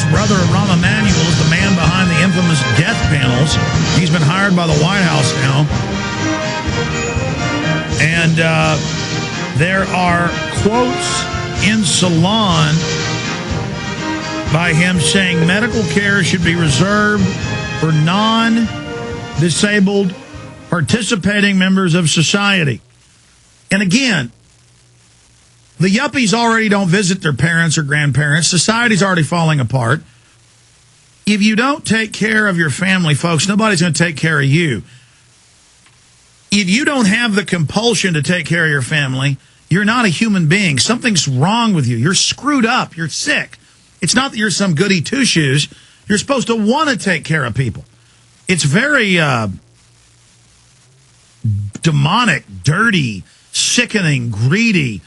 brother Rahm Emanuel is the man behind the infamous death panels. He's been hired by the White House now. And there are quotes in Salon by him saying medical care should be reserved for non-disabled participating members of society. And again, the yuppies already don't visit their parents or grandparents. Society's already falling apart. If you don't take care of your family, folks, nobody's going to take care of you. If you don't have the compulsion to take care of your family, you're not a human being. Something's wrong with you. You're screwed up. You're sick. It's not that you're some goody two-shoes. You're supposed to want to take care of people. It's very demonic, dirty, sickening, greedy,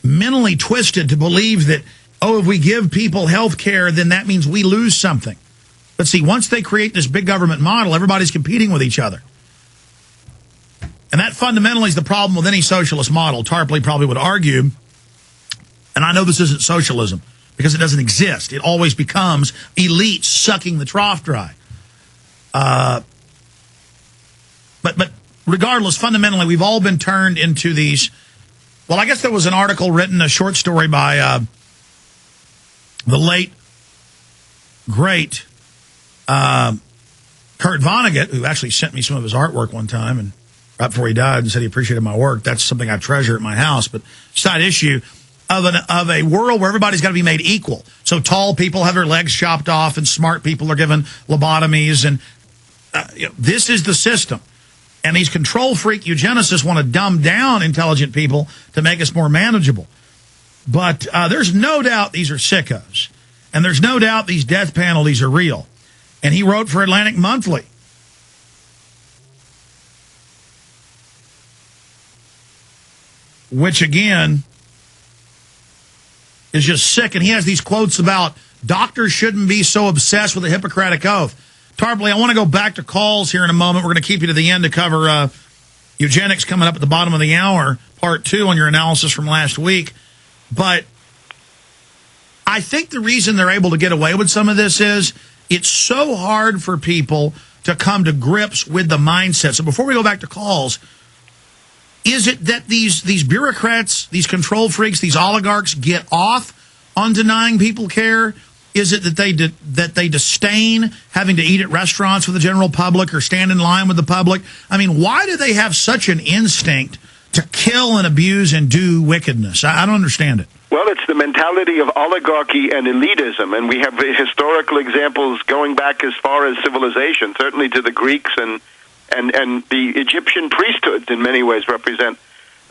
mentally twisted to believe that, oh, if we give people health care, then that means we lose something. But see, once they create this big government model, everybody's competing with each other. And that fundamentally is the problem with any socialist model. Tarpley probably would argue, and I know this isn't socialism, because it doesn't exist. It always becomes elites sucking the trough dry. But regardless, fundamentally, we've all been turned into these. Well, I guess there was an article written, a short story by the late, great Kurt Vonnegut, who actually sent me some of his artwork one time, and right before he died, and said he appreciated my work. That's something I treasure at my house. But side issue of a world where everybody's got to be made equal. So tall people have their legs chopped off, and smart people are given lobotomies, and this is the system. And these control freak eugenicists want to dumb down intelligent people to make us more manageable. But there's no doubt these are sickos. And there's no doubt these death penalties are real. And he wrote for Atlantic Monthly. Which, again, is just sick. And he has these quotes about doctors shouldn't be so obsessed with the Hippocratic Oath. Tarpley, I want to go back to calls here in a moment. We're going to keep you to the end to cover eugenics coming up at the bottom of the hour, part 2 on your analysis from last week. But I think the reason they're able to get away with some of this is it's so hard for people to come to grips with the mindset. So before we go back to calls, is it that these bureaucrats, these control freaks, these oligarchs get off on denying people care? Is it that they disdain having to eat at restaurants with the general public or stand in line with the public? I mean, why do they have such an instinct to kill and abuse and do wickedness? I don't understand it. Well, it's the mentality of oligarchy and elitism, and we have historical examples going back as far as civilization, certainly to the Greeks and the Egyptian priesthoods in many ways represent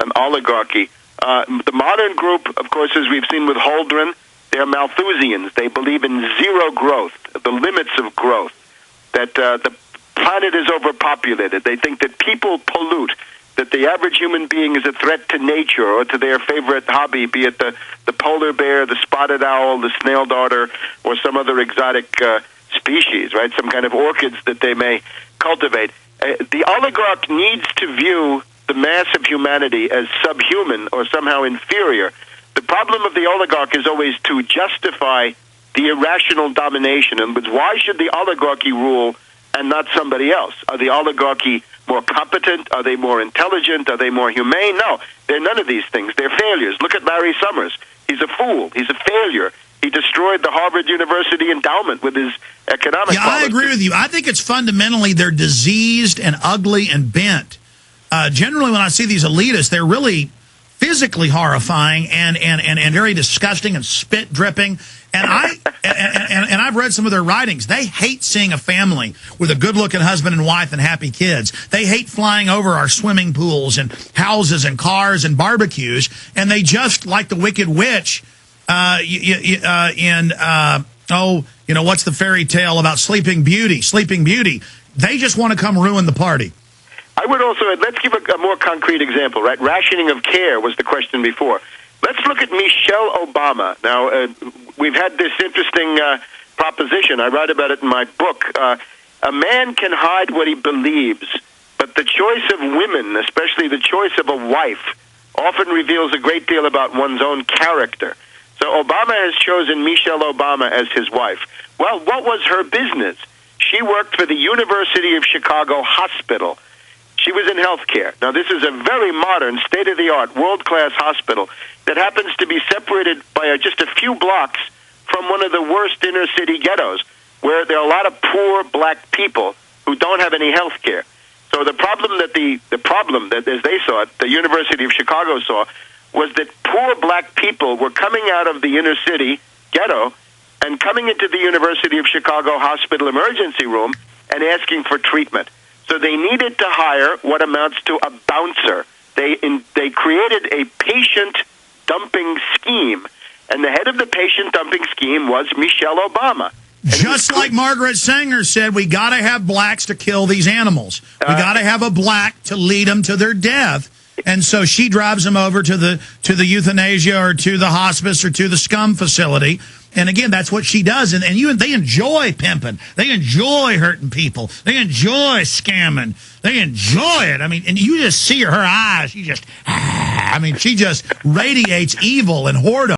an oligarchy. The modern group, of course, as we've seen with Holdren, they're Malthusians. They believe in zero growth, the limits of growth, that the planet is overpopulated. They think that people pollute, that the average human being is a threat to nature or to their favorite hobby, be it the polar bear, the spotted owl, the snail darter, or some other exotic species, right? Some kind of orchids that they may cultivate. The oligarch needs to view the mass of humanity as subhuman or somehow inferior. The problem of the oligarch is always to justify the irrational domination. And why should the oligarchy rule and not somebody else? Are the oligarchy more competent? Are they more intelligent? Are they more humane? No, they're none of these things. They're failures. Look at Larry Summers. He's a fool. He's a failure. He destroyed the Harvard University endowment with his economic policy. I agree with you. I think it's fundamentally they're diseased and ugly and bent. Generally, when I see these elitists, they're really physically horrifying and very disgusting and spit dripping. And I've read some of their writings. They hate seeing a family with a good-looking husband and wife and happy kids. They hate flying over our swimming pools and houses and cars and barbecues. And they just, like the Wicked Witch, what's the fairy tale about Sleeping Beauty? Sleeping Beauty. They just want to come ruin the party. I would also, let's give a more concrete example, right? Rationing of care was the question before. Let's look at Michelle Obama. Now, we've had this interesting proposition. I write about it in my book. A man can hide what he believes, but the choice of women, especially the choice of a wife, often reveals a great deal about one's own character. So Obama has chosen Michelle Obama as his wife. Well, what was her business? She worked for the University of Chicago Hospital. She was in healthcare. Now, this is a very modern, state-of-the-art, world-class hospital that happens to be separated by just a few blocks from one of the worst inner-city ghettos, where there are a lot of poor black people who don't have any health care. So the problem that as they saw it, the University of Chicago saw, was that poor black people were coming out of the inner city ghetto and coming into the University of Chicago hospital emergency room and asking for treatment. So they needed to hire what amounts to a bouncer. They created a patient dumping scheme, and the head of the patient dumping scheme was Michelle Obama. Just like Margaret Sanger said, we got to have blacks to kill these animals. We got to have a black to lead them to their death. And so she drives them over to the euthanasia or to the hospice or to the scum facility. And again, that's what she does. And they enjoy pimping. They enjoy hurting people. They enjoy scamming. They enjoy it. I mean, and you just see her eyes. She just radiates evil and whoredom.